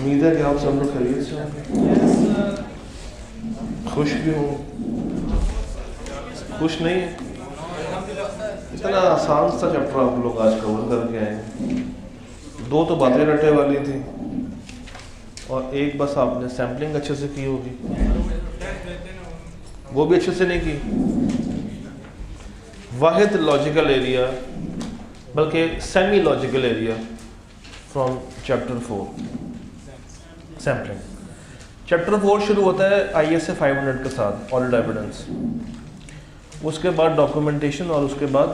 उम्मीद है कि आप सब लोग खैरियत से होंगे, खुश भी हों। खुश नहीं है? इतना आसान सा चैप्टर आप लोग आज कवर करके आए हैं। दो तो बातें रटे वाली थी और एक बस आपने सैम्पलिंग अच्छे से की होगी, वो भी अच्छे से नहीं की। वाहिद लॉजिकल एरिया बल्कि semi logical area from chapter 4 sampling. Chapter 4 शुरू होता है ISA 500 के साथ, ऑडिट एविडेंस, उसके बाद डॉक्यूमेंटेशन और उसके बाद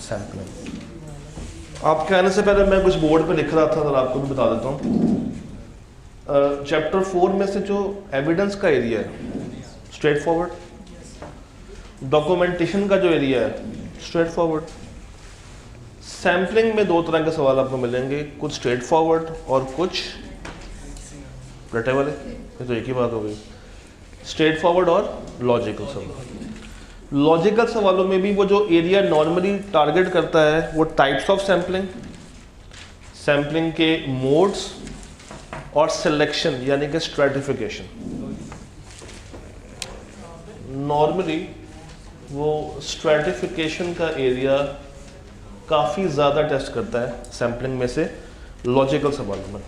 सैम्पलिंग। आपके आने से पहले मैं कुछ बोर्ड पे लिख रहा था, तो आपको भी बता देता हूँ। चैप्टर 4 में से जो एविडेंस का एरिया है स्ट्रेट फॉरवर्ड, डॉक्यूमेंटेशन का जो एरिया है स्ट्रेट फॉरवर्ड, सैम्पलिंग में दो तरह के सवाल आपको मिलेंगे, कुछ स्ट्रेट फॉरवर्ड और कुछ रटे वाले। ये तो एक ही बात हो गई, स्ट्रेट फॉरवर्ड और लॉजिकल सवाल। लॉजिकल सवालों में भी वो जो एरिया नॉर्मली टारगेट करता है वो टाइप्स ऑफ सैम्पलिंग, सैम्पलिंग के मोड्स और सिलेक्शन यानी कि स्ट्रैटिफिकेशन। नॉर्मली वो स्ट्रैटिफिकेशन का एरिया काफ़ी ज़्यादा टेस्ट करता है सैम्पलिंग में से लॉजिकल सवालों में।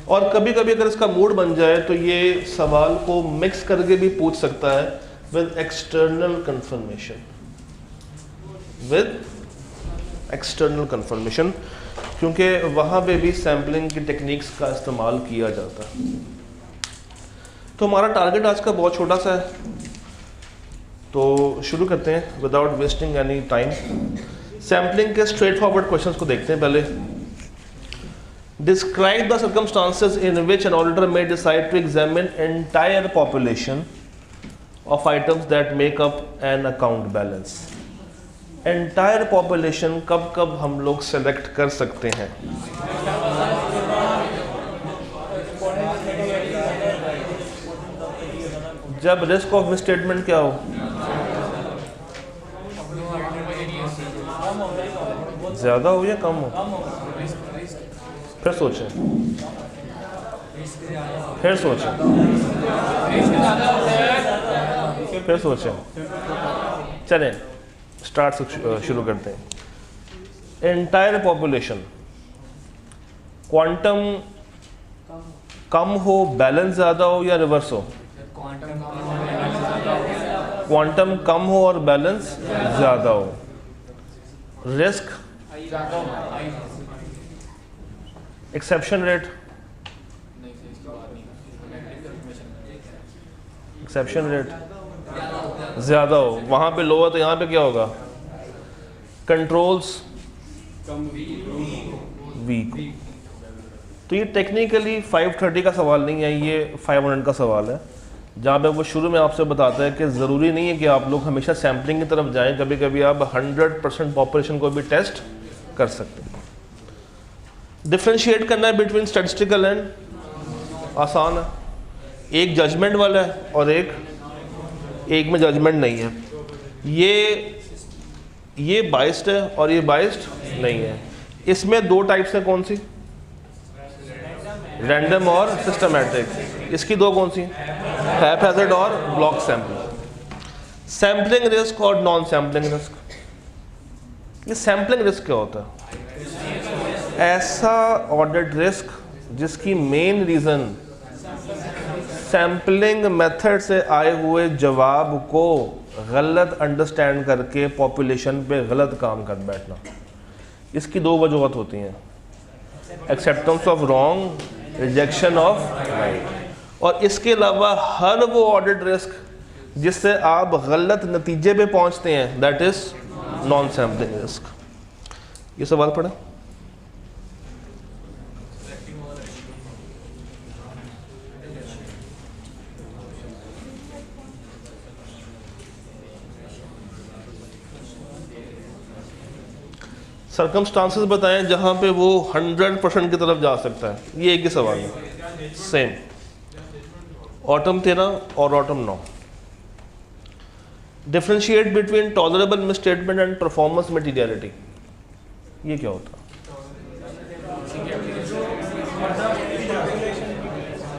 और कभी कभी अगर इसका मूड बन जाए तो ये सवाल को मिक्स करके भी पूछ सकता है विद एक्सटर्नल कंफर्मेशन, क्योंकि वहाँ पे भी सैम्पलिंग की टेक्निक्स का इस्तेमाल किया जाता है। तो हमारा टारगेट आज का बहुत छोटा सा है, तो शुरू करते हैं without wasting any time. Sampling के स्ट्रेट फॉरवर्ड क्वेश्चंस को देखते हैं पहले। Describe the circumstances in which an auditor may decide to examine entire population of items that make up an account balance. Entire population कब कब हम लोग select कर सकते हैं? जब रिस्क ऑफ मिसस्टेटमेंट क्या हो, ज़्यादा हो या कम हो। फिर सोचें, फिर सोचें, फिर सोचें। चलें स्टार्ट से शुरू करते हैं। एंटायर पॉपुलेशन, क्वांटम कम हो बैलेंस ज़्यादा हो या रिवर्स हो? क्वांटम कम हो और बैलेंस ज़्यादा हो। Risk, exception rate, exception rate ज़्यादा हो, वहाँ पे लो है तो यहाँ पे क्या होगा? Controls weak. तो ये टेक्निकली 530 का सवाल नहीं है, ये 500 का सवाल है, जहाँ पे वो शुरू में आपसे बताता है कि ज़रूरी नहीं है कि आप लोग हमेशा सैम्पलिंग की तरफ जाएं, कभी कभी आप 100% पॉपुलेशन को भी टेस्ट कर सकते हैं। डिफ्रेंशिएट करना है बिटवीन स्टैटिस्टिकल एंड, आसान है। एक जजमेंट वाला है और एक में जजमेंट नहीं है। ये बाइस्ड है और ये बाइस्ड नहीं है। इसमें दो टाइप्स हैं, कौन सी? रैंडम और सिस्टमैटिक। इसकी दो कौन सी? हैपहैज़र्ड और ब्लॉक सैम्पलिंग। सैम्पलिंग रिस्क और नॉन सैम्पलिंग रिस्क। ये सैम्पलिंग रिस्क क्या होता है? ऐसा ऑडिट रिस्क जिसकी मेन रीज़न सैम्पलिंग मेथड से आए हुए जवाब को गलत अंडरस्टैंड करके पॉपुलेशन पे गलत काम कर बैठना। इसकी दो वजूहत होती हैं, acceptance of wrong, rejection of right. और इसके अलावा हर वो ऑडिट रिस्क जिससे आप गलत नतीजे पे पहुंचते हैं, that is non sampling risk. ये सवाल पढ़ा। सर्कमस्टांसेस बताएं जहां पे वो 100% की तरफ जा सकता है। ये एक ही सवाल है, सेम। ऑटम 13 और autumn 9। Differentiate between tolerable misstatement and performance materiality. ये क्या होता है?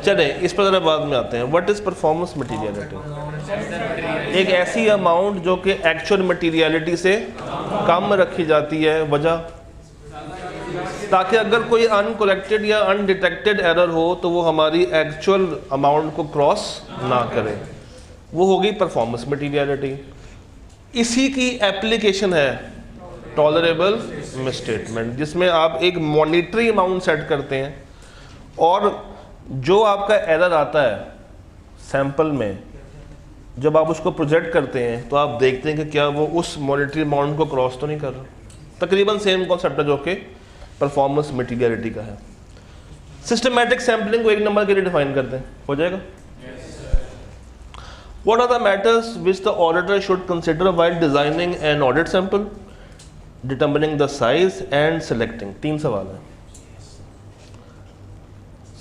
चले इस पर ज़रा बाद में आते हैं। What is performance materiality? एक ऐसी अमाउंट जो कि एक्चुअल मटीरियलिटी से कम रखी जाती है, वजह ताकि अगर कोई अनकलेक्टेड या अनडिटेक्टेड एरर हो तो वो हमारी एक्चुअल अमाउंट को क्रॉस ना करे, वो होगी परफॉर्मेंस मटीरियलिटी। इसी की एप्लीकेशन है टॉलरेबल मिसस्टेटमेंट, जिसमें आप एक मॉनिटरी अमाउंट सेट करते हैं और जो आपका एरर आता है सैंपल में, जब आप उसको प्रोजेक्ट करते हैं तो आप देखते हैं कि क्या वो उस मॉनिटरी अमाउंट को क्रॉस तो नहीं कर रहा। तकरीबन सेम कॉन्सेप्ट है जो कि परफॉर्मेंस मटीरियलिटी का है। सिस्टमैटिक सैम्पलिंग को एक नंबर के लिए डिफाइन करते हैं, हो जाएगा। What are the matters which the auditor should consider while designing an audit sample? Determining the size and selecting। 3 सवाल है।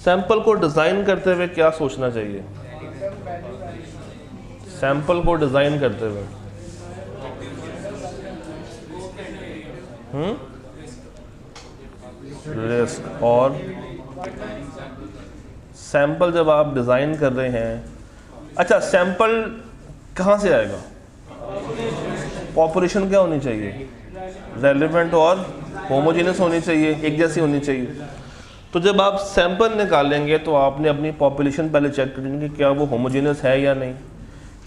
सैंपल को डिज़ाइन करते हुए क्या सोचना चाहिए? सैंपल को डिज़ाइन करते हुए रिस्क, और सैंपल जब आप डिज़ाइन कर रहे हैं, अच्छा सैंपल कहाँ से आएगा? पॉपुलेशन क्या होनी चाहिए? रेलेवेंट और होमोजेनियस होनी चाहिए, एक जैसी होनी चाहिए। तो जब आप सैंपल निकालेंगे तो आपने अपनी पॉपुलेशन पहले चेक करेंगे कि क्या वो होमोजेनियस है या नहीं,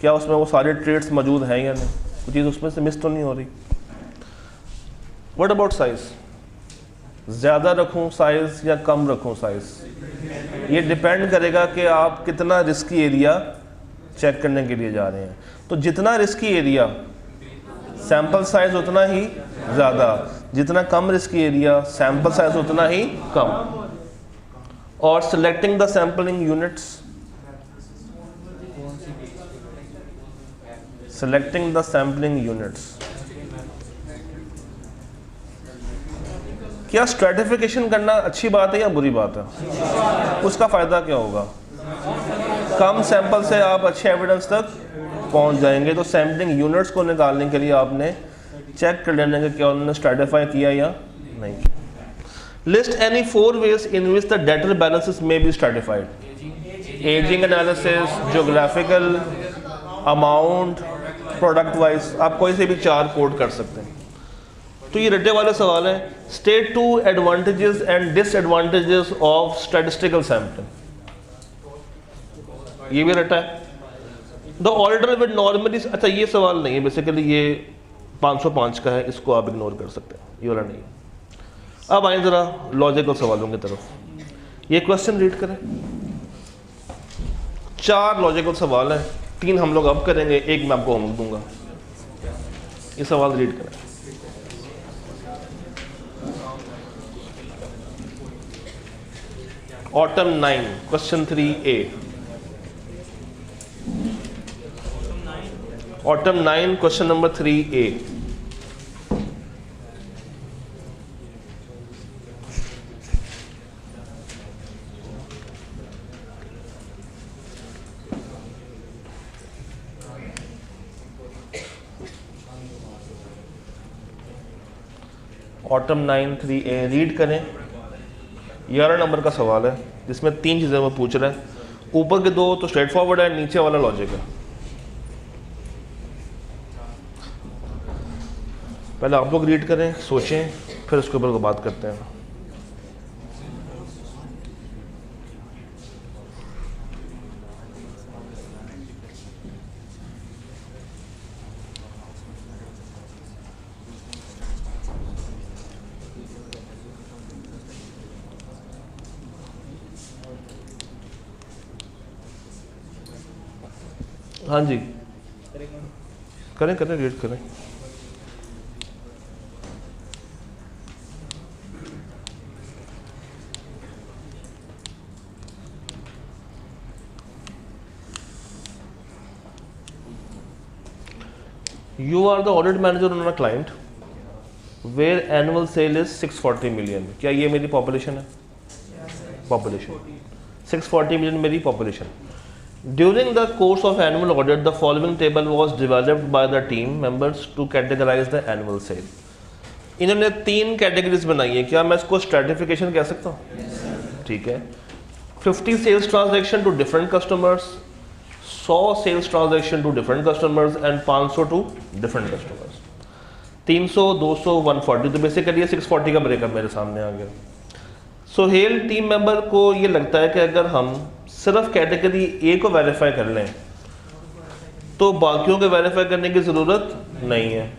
क्या उसमें वो सारे ट्रेड्स मौजूद हैं या नहीं, कुछ चीज़ उसमें से मिस तो नहीं हो रही। What about size? ज़्यादा रखूँ साइज़ या कम रखूँ साइज़? ये डिपेंड करेगा कि आप कितना रिस्की एरिया चेक करने के लिए जा रहे हैं। तो जितना रिस्की एरिया सैंपल साइज उतना ही ज़्यादा, जितना कम रिस्की एरिया सैंपल साइज उतना ही कम। और selecting the sampling units, selecting the sampling units, क्या स्ट्रेटिफिकेशन करना अच्छी बात है या बुरी बात है? उसका फ़ायदा क्या होगा? कम सैंपल से आप अच्छे एविडेंस तक पहुंच जाएंगे। तो सैम्पलिंग यूनिट्स को निकालने के लिए आपने चेक कर लेना कि क्या उन्होंने स्ट्रेटिफाई किया या नहीं। List any 4 ways in which the debtor balances may be stratified। Ageing analysis, geographical, amount, product wise, आप कोई से भी 4 कोड कर सकते हैं। तो ये रट्टे वाले सवाल हैं। State 2 advantages and disadvantages of statistical sampling, ये भी रटा है। द ऑडिटर विद नॉर्मली, अच्छा ये सवाल नहीं है बेसिकली, ये 505 का है, इसको आप इग्नोर कर सकते हैं, ये वाला नहीं है। अब आए जरा लॉजिकल सवालों की तरफ। ये क्वेश्चन रीड करें। 4 लॉजिकल सवाल हैं, 3 हम लोग अब करेंगे, 1 मैं आपको होमवर्क दूंगा। ये सवाल रीड करें। Autumn 9 question 3A। Autumn 9 question number 3A। Autumn 9 3A read करें। 11 नंबर का सवाल है जिसमें 3 चीज़ें वो पूछ रहा है। ऊपर के 2 तो स्ट्रेट फॉरवर्ड है, नीचे वाला लॉजिक है। पहले आप लोग रीड करें, सोचें, फिर उसके ऊपर बात करते हैं। हाँ जी करें करें रीड करें। You are the audit manager on a client where annual sale is 640 million। क्या ये मेरी पॉपुलेशन है? पॉपुलेशन 640 million मेरी population. During the course of annual audit, the following table was developed by the team members to categorize the annual sale। इन्होंने 3 categories बनाई है, क्या मैं इसको स्ट्रेटिफिकेशन कह सकता हूँ? ठीक है। 50 sales transaction to different customers, 100 sales transaction to different customers and 500 to different customers. 300, 200, 140, तो बेसिकली 640 का ब्रेकअप मेरे सामने आ गया। सोहेल टीम मेंबर को ये लगता है कि अगर हम सिर्फ कैटेगरी ए को वेरीफाई कर लें तो बाकियों को वेरीफाई करने की ज़रूरत नहीं है।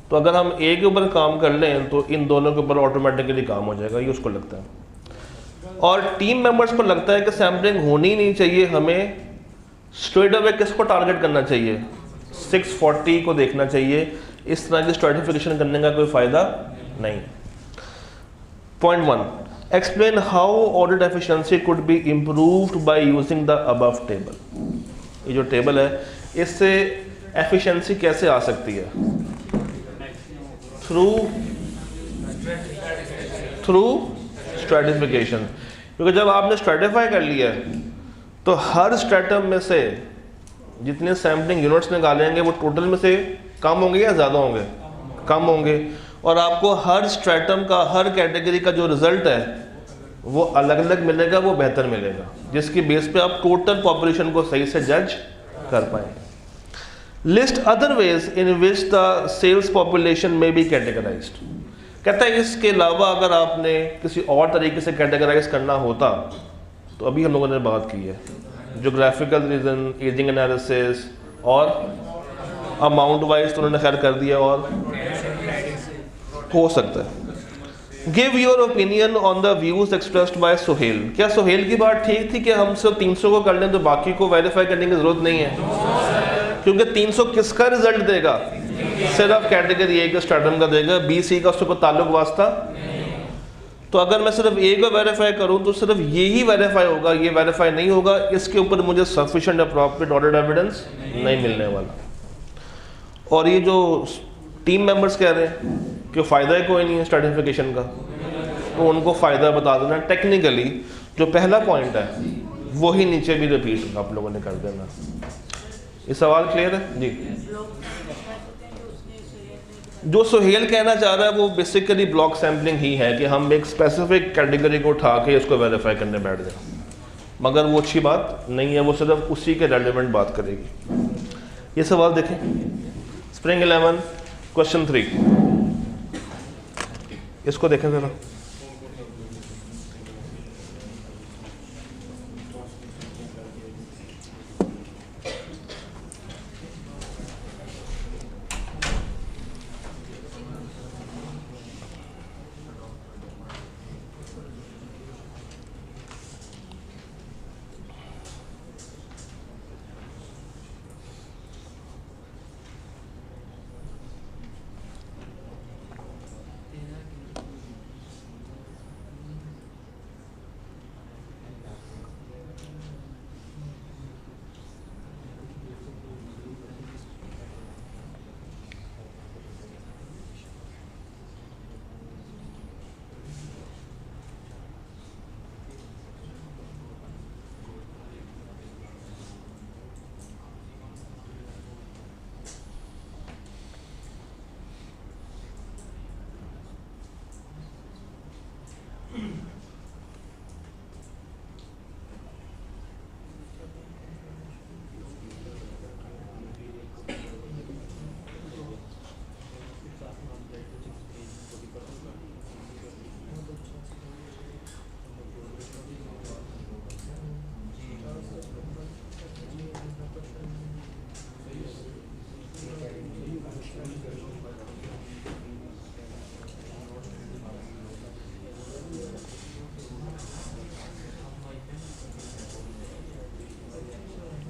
तो अगर हम ए के ऊपर काम कर लें तो इन दोनों के ऊपर ऑटोमेटिकली काम हो जाएगा, ये उसको लगता है। और टीम मेंबर्स को लगता है कि सैम्पलिंग होनी ही नहीं चाहिए, हमें स्ट्रेट अवे किसको टारगेट करना चाहिए, 640 को देखना चाहिए। इस तरह की स्ट्रेटिफिकेशन करने का कोई फ़ायदा नहीं। Point 1, explain how audit efficiency could be improved by using the above table. ये जो टेबल है इससे एफिशिएंसी कैसे आ सकती है? Through stratification. क्योंकि जब आपने स्ट्रेटिफाई कर लिया है तो हर स्ट्रेटम में से जितने सैम्पलिंग यूनिट्स निकालेंगे वो टोटल में से कम होंगे या ज़्यादा होंगे? कम होंगे। और आपको हर स्ट्रेटम का, हर कैटेगरी का जो रिजल्ट है वो अलग अलग मिलेगा, वो बेहतर मिलेगा, जिसकी बेस पे आप टोटल पॉपुलेशन को सही से जज कर पाएंगे। List other ways in which the sales population may be categorized. कहता है इसके अलावा अगर आपने किसी और तरीके से कैटेगराइज करना होता, तो अभी हम लोगों ने बात की है ज्योग्राफिकल रीजन, एजिंग एनालिसिस और अमाउंट वाइज तो उन्होंने खैर कर दिया, और हो सकता है। Give your opinion on the views expressed by Sohail. क्या सोहेल की बात ठीक थी कि हम सिर्फ 300 को कर लें तो बाकी को वेरीफाई करने की जरूरत नहीं है? क्योंकि 300 किसका रिजल्ट देगा? सिर्फ कैटेगरी ए के स्ट्रेटम का देगा, बी सी का उसको ताल्लुक वास्ता। तो अगर मैं सिर्फ ए को वेरीफाई करूं तो सिर्फ ये ही वेरीफाई होगा, ये वेरीफाई नहीं होगा, इसके ऊपर मुझे सफिशिएंट अप्रोप्रिएट ऑडिट एविडेंस नहीं मिलने वाला। और ये जो टीम मेंबर्स कह रहे हैं कि फ़ायदा ही कोई नहीं है स्ट्रेटिफिकेशन का, तो उनको फ़ायदा बता देना। टेक्निकली जो पहला पॉइंट है वही नीचे भी रिपीट आप लोगों ने कर देना। ये सवाल क्लियर है जी? जो सोहेल कहना चाह रहा है वो बेसिकली ब्लॉक सैम्पलिंग ही है कि हम एक स्पेसिफिक कैटेगरी को उठा के उसको वेरीफाई करने बैठ जाए, मगर वो अच्छी बात नहीं है, वो सिर्फ उसी के रेलिवेंट बात करेगी। ये सवाल देखें, स्प्रिंग 11 क्वेश्चन 3, इसको देखें जरा।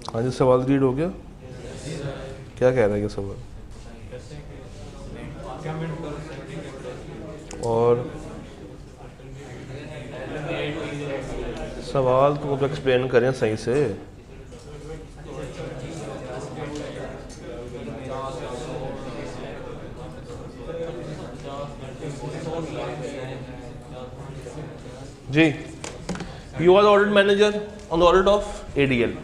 हाँ जी, सवाल रीड हो गया? क्या कह रहा है ये सवाल? और सवाल तो एक्सप्लेन करें सही से। जी, you are the audit manager on the audit of ADL.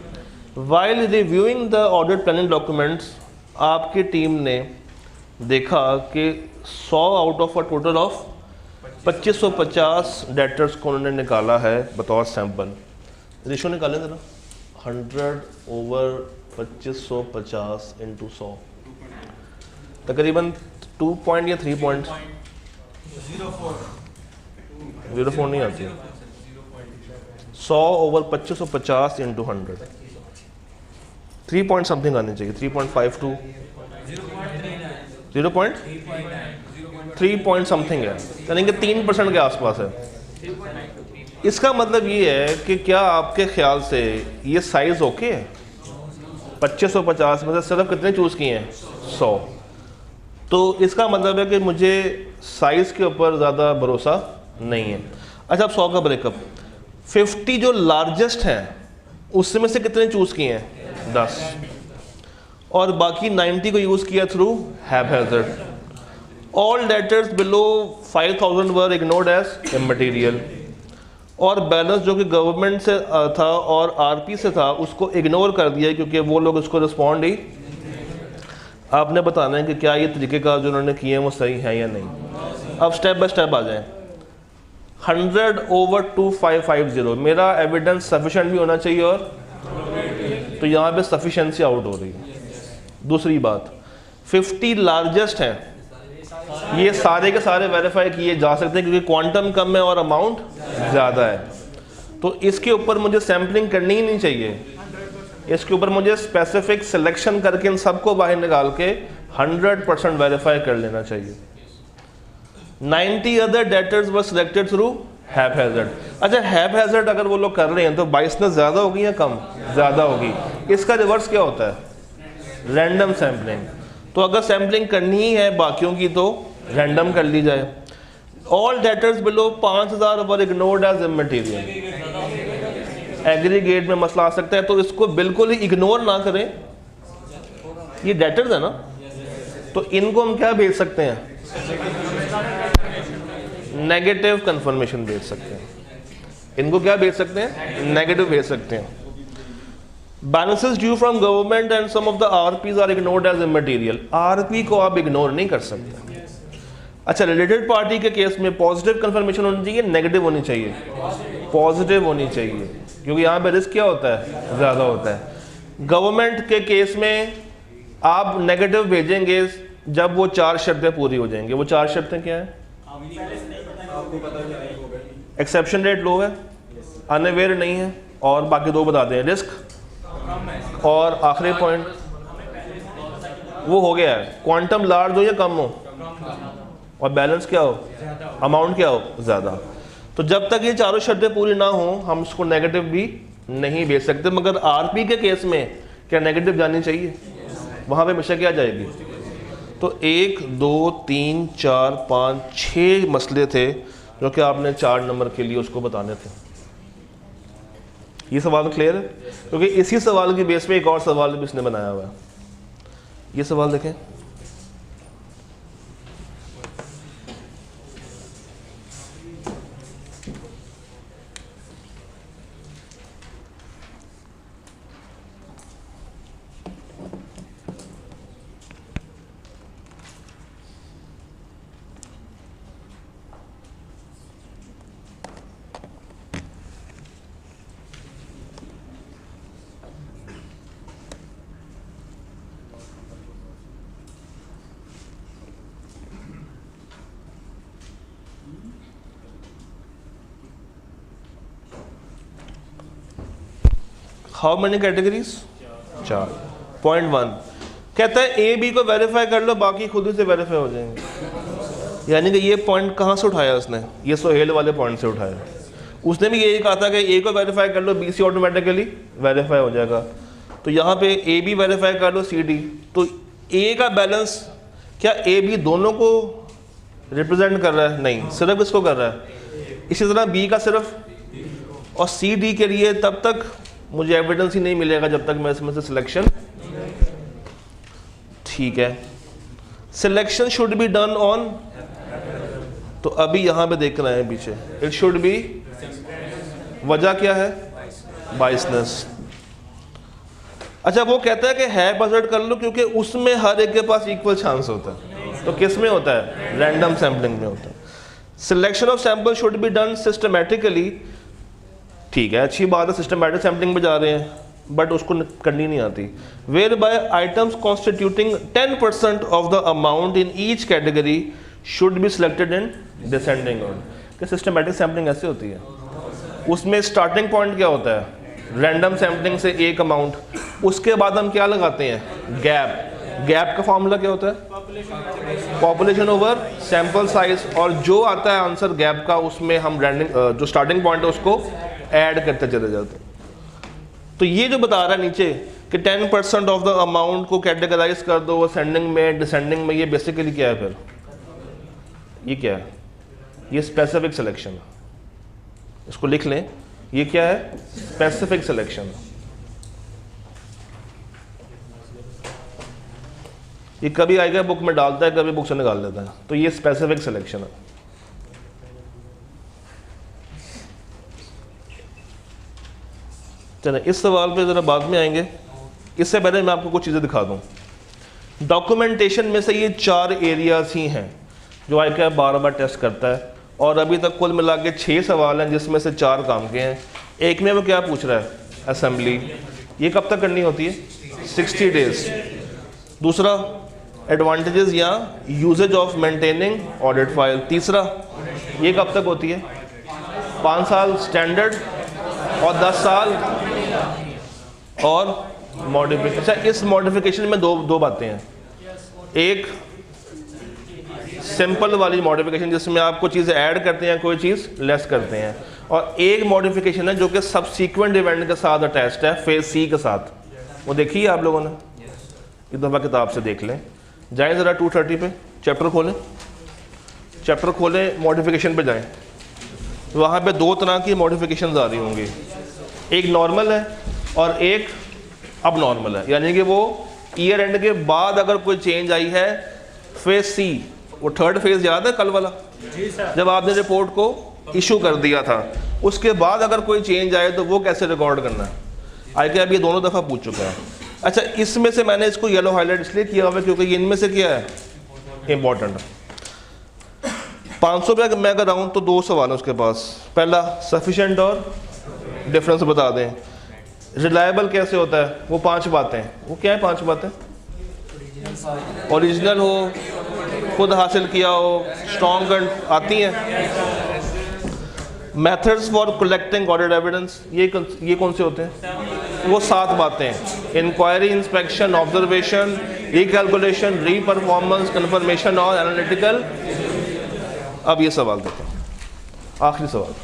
While reviewing the audit planning documents, आपकी टीम ने देखा कि 100 out of a total of 2550 debtors को उन्होंने निकाला है बतौर सैंपल। रेशो निकालें ज़रा, 100/2550 इंटू 100, तकरीबन 2 पॉइंट या 3 पॉइंट 0.04 नहीं आती, 100/2550 इंटू 100, 3 पॉइंट समथिंग आनी चाहिए, 3.52, 3 पॉइंट समथिंग है, यानी कि 3% के आसपास है। इसका मतलब ये है कि क्या आपके ख्याल से ये साइज़ ओके है? 2550 में से सिर्फ कितने चूज़ किए हैं? 100। तो इसका मतलब है कि मुझे साइज़ के ऊपर ज़्यादा भरोसा नहीं है। अच्छा, अब 100 का ब्रेकअप, 50 जो लार्जेस्ट हैं उसमें से कितने चूज़ किए हैं? 10, और बाकी 90 को यूज़ किया through haphazard. All debtors below 5000 वर इग्नोर्ड एज इममटीरियल, और बैलेंस जो कि गवर्नमेंट से था और आरपी से था उसको इग्नोर कर दिया क्योंकि वो लोग उसको रिस्पॉन्ड ही, आपने बताना है कि क्या ये तरीक़ेकार जो उन्होंने किए हैं वो सही है या नहीं। अब स्टेप बाय स्टेप आ जाएं। 100/2550, मेरा एविडेंस सफिशेंट भी होना चाहिए, और तो यहाँ पे सफिशेंसी आउट हो रही है। दूसरी बात, 50 लार्जेस्ट हैं, ये सारे के सारे वेरीफाई किए जा सकते हैं क्योंकि क्वांटम कम है और अमाउंट ज़्यादा है, तो इसके ऊपर मुझे सैम्पलिंग करनी ही नहीं चाहिए। इसके ऊपर मुझे स्पेसिफिक सिलेक्शन करके इन सबको बाहर निकाल के 100% वेरीफाई कर लेना चाहिए। 90 अदर डेटर्स वर सिलेक्टेड थ्रू हैपहैज़र्ड। अच्छा, हैपहैज़र्ड अगर वो लोग कर रहे हैं तो बाइसनेस ज़्यादा होगी या कम? ज़्यादा होगी। इसका रिवर्स क्या होता है? Random sampling. तो अगर सैम्पलिंग करनी ही है बाकियों की तो रैंडम कर ली जाए। ऑल डेटर्स बिलो 5000 वर इग्नोर्ड एज इममटीरियल, एग्रीगेट में मसला आ सकता है, तो इसको बिल्कुल ही इग्नोर ना करें। ये डेटर्स है ना, तो इनको हम क्या भेज सकते हैं? नेगेटिव कंफर्मेशन भेज सकते हैं। इनको क्या भेज सकते हैं? नेगेटिव भेज सकते हैं। Balances due from government and some of the RPs are ignored as immaterial. RP को आप इग्नोर नहीं कर सकते। अच्छा, रिलेटेड पार्टी के केस में पॉजिटिव कंफर्मेशन होनी चाहिए, नेगेटिव होनी चाहिए? पॉजिटिव होनी चाहिए, क्योंकि यहाँ पे रिस्क क्या होता है? ज़्यादा होता है। गवर्नमेंट के केस में आप नेगेटिव भेजेंगे जब वो 4 शर्तें पूरी हो जाएंगी। वो 4 शर्तें क्या हैं? एक्सेप्शन रेट लो है, अनअवेयर नहीं है, और बाकी 2 बता दें, रिस्क, और आखिरी पॉइंट वो हो गया है क्वांटम लार्ज हो या कम हो, और बैलेंस क्या हो? अमाउंट क्या हो? ज़्यादा। तो जब तक ये 4 शर्तें पूरी ना हो हम उसको नेगेटिव भी नहीं भेज सकते। मगर आरपी के केस में क्या नेगेटिव जानी चाहिए? वहाँ पे हमेशा क्या जाएगी? तो 1 2 3 4 5 6 मसले थे जो कि आपने 4 नंबर के लिए उसको बताने थे। ये सवाल क्लियर है? क्योंकि इसी सवाल की बेस पे एक और सवाल भी इसने बनाया हुआ है। ये सवाल देखें, हाउ मेनी कैटेगरीज? 4। पॉइंट 1 कहता है ए बी को वेरीफाई कर लो, बाकी खुद ही से वेरीफाई हो जाएंगे। यानी कि ये पॉइंट कहाँ से उठाया उसने? ये सोहेल वाले पॉइंट से उठाया। उसने भी यही कहा था कि ए को वेरीफाई कर लो, बी सी ऑटोमेटिकली वेरीफाई हो जाएगा। तो यहाँ पे ए बी वेरीफाई कर लो, सी डी। तो ए का बैलेंस क्या ए बी दोनों को रिप्रेजेंट कर रहा है? नहीं, सिर्फ इसको कर रहा है। इसी तरह बी का सिर्फ, और सी डी के लिए तब तक मुझे एविडेंस ही नहीं मिलेगा जब तक मैं इसमें से सिलेक्शन, ठीक है। Selection should be done on, तो अभी यहां पे देख रहे हैं पीछे, इट शुड बी, वजह क्या है? बाइसनेस। अच्छा, वो कहता है कि है बजट कर लो क्योंकि उसमें हर एक के पास इक्वल चांस होता है। तो किस में होता है? रैंडम सैम्पलिंग में होता है। Selection of sample should be done systematically, ठीक है, अच्छी बात है, सिस्टमैटिक सैम्पलिंग पे जा रहे हैं, बट उसको करनी नहीं आती। Whereby items constituting 10% of the amount in each category should be selected in descending order. कि सिस्टमैटिक सैम्पलिंग ऐसे होती है, उसमें स्टार्टिंग पॉइंट क्या होता है, रैंडम सैम्पलिंग से एक अमाउंट, उसके बाद हम क्या लगाते हैं, गैप। गैप का फॉर्मूला क्या होता है, पॉपुलेशन ओवर सैंपल साइज, और जो आता है आंसर गैप का, उसमें हम रैंडम जो स्टार्टिंग पॉइंट है उसको ऐड करते चले जाते हैं। तो ये जो बता रहा है नीचे कि 10% ऑफ द अमाउंट को कैटेगराइज कर दो असेंडिंग में, डिसेंडिंग में, ये बेसिकली क्या है फिर, ये क्या है, ये स्पेसिफिक सिलेक्शन। इसको लिख लें, ये क्या है, स्पेसिफिक सिलेक्शन। ये कभी आएगा बुक में डालता है, कभी बुक से निकाल लेता है, तो ये स्पेसिफिक सिलेक्शन है। चलिए इस सवाल पे ज़रा बाद में आएंगे, इससे पहले मैं आपको कुछ चीज़ें दिखा दूँ। डॉक्यूमेंटेशन में से ये 4 एरियाज ही हैं जो आईका बार बार टेस्ट करता है, और अभी तक कुल मिला के 6 सवाल हैं जिसमें से 4 काम के हैं। एक में वो क्या पूछ रहा है, असेंबली, ये कब तक करनी होती है, 60 डेज। दूसरा, एडवांटेजेस या uses of maintaining audit file. तीसरा, ये कब तक होती है, 5 साल स्टैंडर्ड और 10 साल और मॉडिफिकेशन। अच्छा, इस मॉडिफिकेशन में दो बातें हैं, एक सिंपल वाली मॉडिफिकेशन जिसमें आप कोई चीज़ ऐड करते हैं, कोई चीज़ लेस करते हैं, और एक मॉडिफिकेशन है जो कि सब्सीक्वेंट इवेंट के साथ अटैच्ड है, फेज सी के साथ। वो देखिए आप लोगों ने, एक दफ़ा किताब से देख लें, जाएं ज़रा 230 पे, चैप्टर खोलें, मॉडिफिकेशन पे जाएं, वहाँ पे 2 तरह की मॉडिफिकेशंस आ रही होंगी, एक नॉर्मल है और एक अब नॉर्मल है। यानी कि वो ईयर एंड के बाद अगर कोई चेंज आई है, फेज सी, वो 3rd फेज याद है कल वाला, जब आपने रिपोर्ट को इशू कर दिया था, उसके बाद अगर कोई चेंज आए तो वो कैसे रिकॉर्ड करना है, आई के अब ये दोनों दफ़ा पूछ चुका है। अच्छा, इसमें से मैंने इसको येलो हाईलाइट इसलिए किया हुआ है क्योंकि ये इनमें से क्या है, इंपॉर्टेंट। 500 रुपये मैं अगर आऊँ तो 2 सवाल है उसके पास। पहला, सफिशेंट और डिफरेंस बता दें। रिलायबल कैसे होता है, वो 5 बातें, वो क्या है 5 बातें, ओरिजिनल हो, खुद हासिल किया हो, स्ट्रॉन्ग आती हैं। Methods for collecting audit evidence, ये कौन से होते हैं, वो 7 बातें, inquiry, inspection, observation, recalculation, reperformance, confirmation और एनालिटिकल। अब ये सवाल देखो, आखिरी सवाल,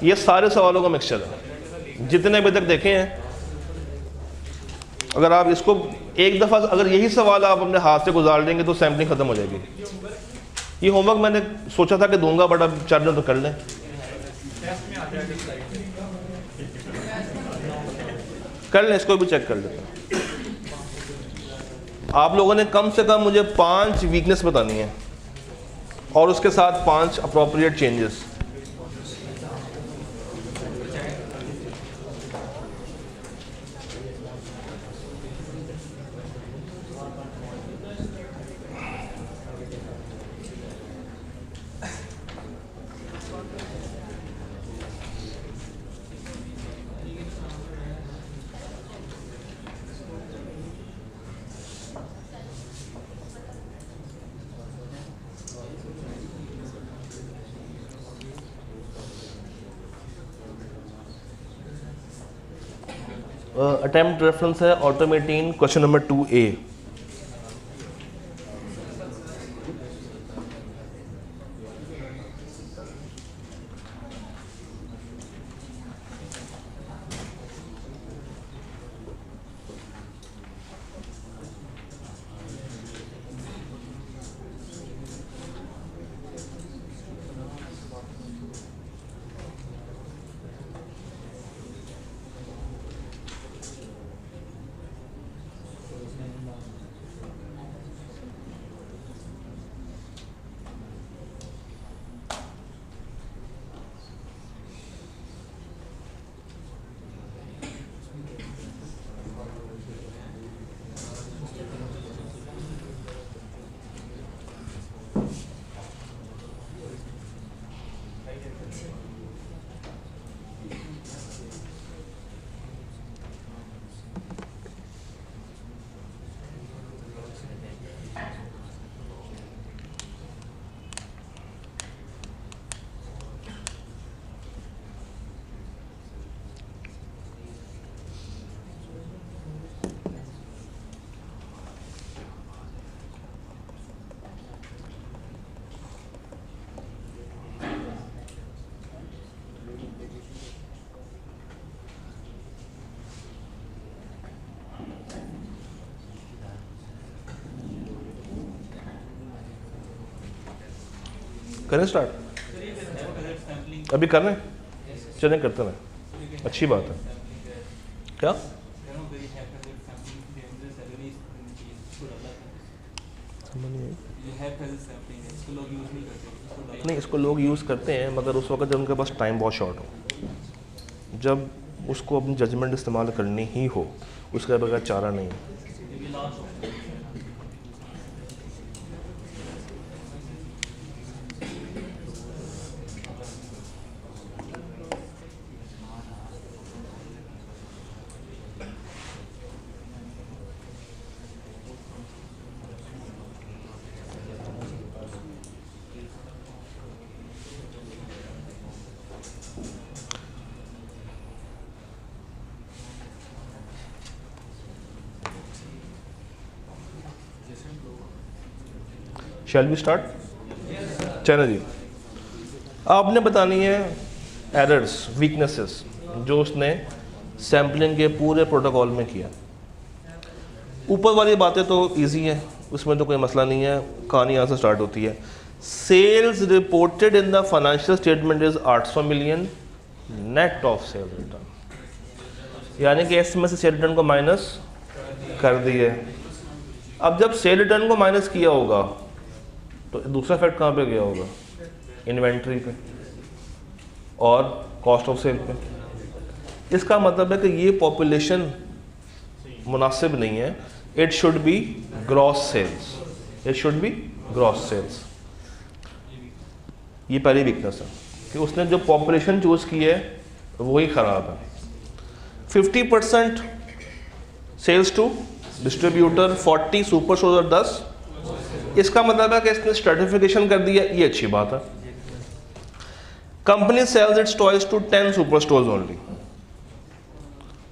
ये सारे सवालों का मिक्सचर है जितने अभी तक देखे हैं। अगर आप इसको एक दफ़ा, अगर यही सवाल आप अपने हाथ से गुजार लेंगे तो सैम्पलिंग ख़त्म हो जाएगी। ये होमवर्क मैंने सोचा था कि दूंगा, बट अब 4 दिन तो कर लें। इसको भी चेक कर लेते हैं। आप लोगों ने कम से कम मुझे 5 वीकनेस बतानी है और उसके साथ 5 अप्रोप्रिएट चेंजेस। अटेम्प्ट रेफरेंस है ऑटोमेटिन, क्वेश्चन नंबर 2A। करें स्टार्ट, अभी कर रहे हैं, चलें करते रहें, अच्छी बात है। क्या नहीं, इसको लोग यूज़ करते हैं मगर उस वक्त जब उनके पास टाइम बहुत शॉर्ट हो, जब उसको अपनी जजमेंट इस्तेमाल करनी ही हो, उसके बगैर चारा नहीं है। Shall we start? चलो जी, आपने बतानी है एरर्स, वीकनेसेस जो उसने सैम्पलिंग के पूरे प्रोटोकॉल में किया। ऊपर वाली बातें तो इजी है, उसमें तो कोई मसला नहीं है, कहानी यहाँ से स्टार्ट होती है। Sales reported in the financial statement is 800 million net of sale return, यानी कि इसमें से सेल रिटर्न को माइनस कर दिए। अब जब सेल रिटर्न को माइनस किया होगा तो दूसरा फैक्ट कहाँ पे गया होगा? इन्वेंट्री पे और कॉस्ट ऑफ सेल पे। इसका मतलब है कि ये पॉपुलेशन मुनासिब नहीं है। It should be gross sales, it should be gross sales. ये पहली वीकनेस है कि उसने जो पॉपुलेशन चूज़ की है वही ख़राब है। 50% sales to distributor, 40 super store और 10। इसका मतलब है कि इसने स्ट्रेटिफिकेशन कर दिया, ये अच्छी बात है। Company sells its toys to 10 super stores only,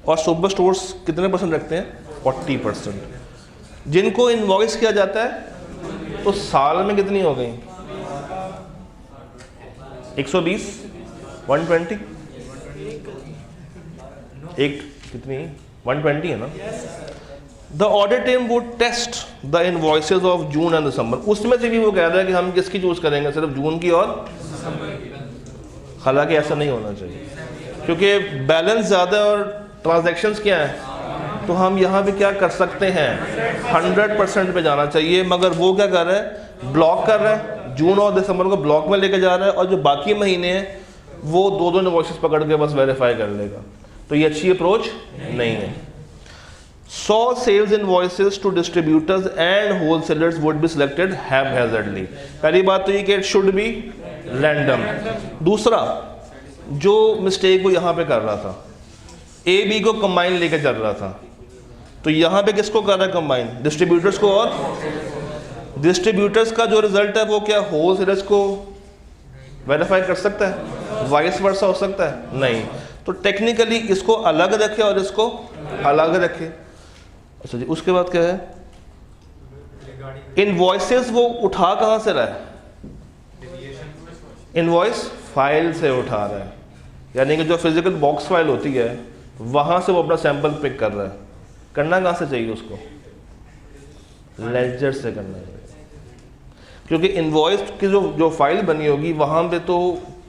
और सुपर स्टोर्स कितने परसेंट रखते हैं? 40%। जिनको इनवॉइस किया जाता है तो साल में कितनी हो गई? 120, 120, एक कितनी 120 है ना। The audit team would test the invoices of June and December. उसमें से भी वो कह रहा है कि हम किसकी चूज करेंगे, सिर्फ जून की और, हालांकि ऐसा नहीं होना चाहिए क्योंकि बैलेंस ज़्यादा है और ट्रांजैक्शंस क्या है, तो हम यहाँ पे क्या कर सकते हैं, 100% पे जाना चाहिए। मगर वो क्या कर रहा है? ब्लॉक कर रहा है, जून और दिसंबर को ब्लॉक में लेके जा रहा है, और जो बाकी महीने हैं वो दो इनवॉइसेस पकड़ के बस वेरीफाई कर लेगा। तो ये अच्छी अप्रोच नहीं है। 100 sales invoices to distributors and wholesalers would be selected haphazardly। पहली बात तो ये कि it should be random। दूसरा, जो मिस्टेक वो यहाँ पे कर रहा था, ए बी को कंबाइन लेके चल रहा था, तो यहाँ पे किसको कर रहा है कंबाइन? डिस्ट्रीब्यूटर्स को। और डिस्ट्रीब्यूटर्स का जो रिजल्ट है वो क्या होलसेलर्स को वेरीफाई कर सकता है? वाइस वर्सा हो सकता है? नहीं। तो टेक्निकली इसको अलग रखे और इसको अलग रखे। अच्छा जी, उसके बाद क्या है? इनवॉइसेस वो उठा कहाँ से रहा है? इनवॉइस फाइल से उठा रहा है, यानी कि जो फिजिकल बॉक्स फाइल होती है वहां से वो अपना सैंपल पिक कर रहा है। करना कहाँ से चाहिए उसको? लेजर से करना चाहिए, क्योंकि इनवॉइस की जो फाइल बनी होगी वहां पे तो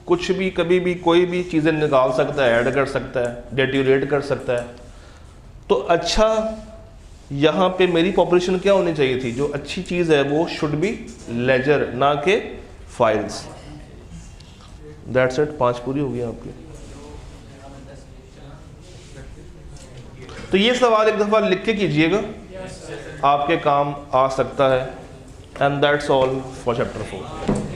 कुछ भी कभी भी कोई भी चीज़ें निकाल सकता है, ऐड कर सकता है, डेट्यूरेट कर सकता है। तो अच्छा, यहाँ पे मेरी पॉपुलेशन क्या होनी चाहिए थी? जो अच्छी चीज़ है वो शुड बी लेजर, ना के फाइल्स। दैट्स इट, 5 पूरी हो गई आपकी। तो ये सवाल एक दफ़ा लिख के कीजिएगा, आपके काम आ सकता है। And that's all for chapter 4।